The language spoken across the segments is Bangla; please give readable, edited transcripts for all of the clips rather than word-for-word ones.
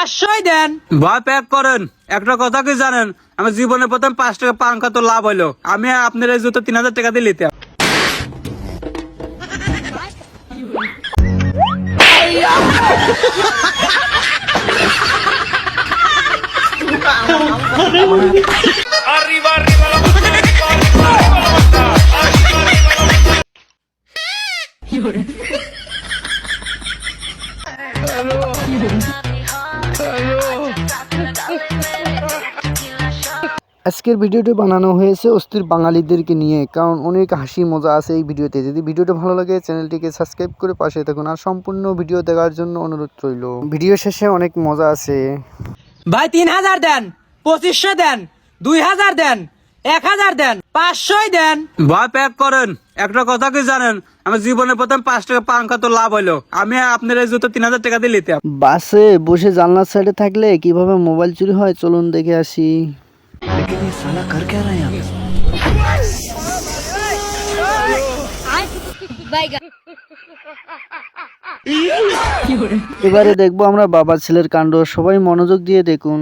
500 দেন। ভয় প্যাক করেন। একটা কথা কি জানেন, আমার জীবনে প্রথম 5 টাকা পাঙ্কা তো লাভ হইলো। আমি আপনার এই জুতো 3000 টাকা দিয়ে নিতাম। আজকের ভিডিওটি বানানো হয়েছে অস্থির বাঙালিদেরকে নিয়ে, কারণ অনেক হাসি মজা আছে এই ভিডিওতে। যদি ভিডিওটা ভালো লাগে চ্যানেলটিকে সাবস্ক্রাইব করে পাশে থাকুন, আর সম্পূর্ণ ভিডিও দেখার জন্য অনুরোধ রইল। ভিডিও শেষে অনেক মজা আছে। ভাই 3000 দেন, 2500 দেন, 2000 দেন, 1000 দেন, 500 দেন। ভয় প্যাক করেন। একটা কথা কি জানেন, আমার জীবনে প্রথম 5 টাকা পাঙ্কা তো লাভ হইলো। আমি আপনার এই জুতো 3000 টাকা দিয়ে নিতাম। বাসে বসে জানলার সাইডে থাকলে কিভাবে মোবাইল চুরি হয় চলুন দেখে আসি। এবারে দেখবো আমরা বাবা ছেলের কাণ্ড। সবাই মনোযোগ দিয়ে দেখুন।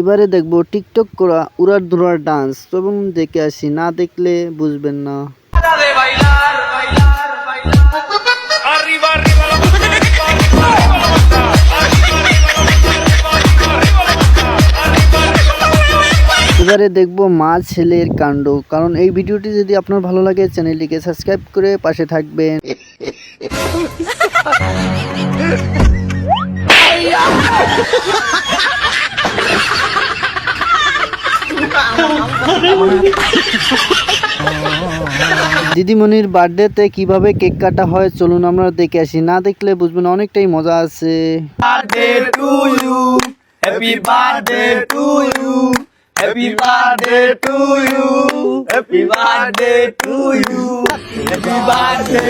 এবারে দেখবো টিকটক করা উড়ার ধরার ডান্স। তখন দেখে আসি, না দেখলে বুঝবেন না। এবারে দেখবো মা ছেলের কাণ্ড। কারণ এই ভিডিওটি যদি আপনার ভালো লাগে চ্যানেলটিকে সাবস্ক্রাইব করে পাশে থাকবেন। দিদিমণির বার্থডেতে কিভাবে কেক কাটা হয় চলুন আমরা দেখে আসি, না দেখলে বুঝবেন। অনেকটাই মজা আছে। Happy birthday to you, happy birthday to you, happy birthday to you, happy birthday.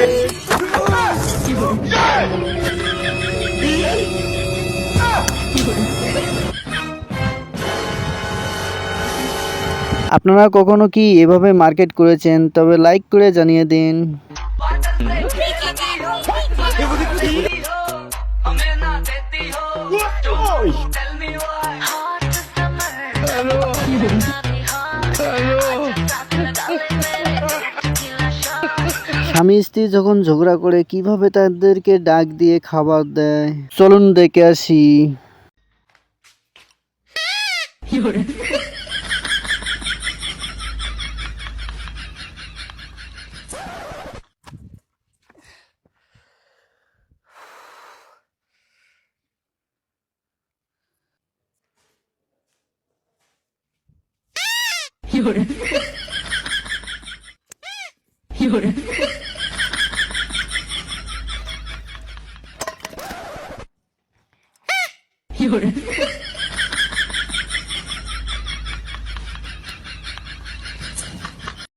আপনারা কখনো কি এভাবে মার্কেট করেছেন? তবে লাইক করে জানিয়ে দিন। স্বামী স্ত্রী যখন ঝগড়া করে কিভাবে তাদেরকে ডাক দিয়ে খাবার দেয় চলুন দেখে আসি।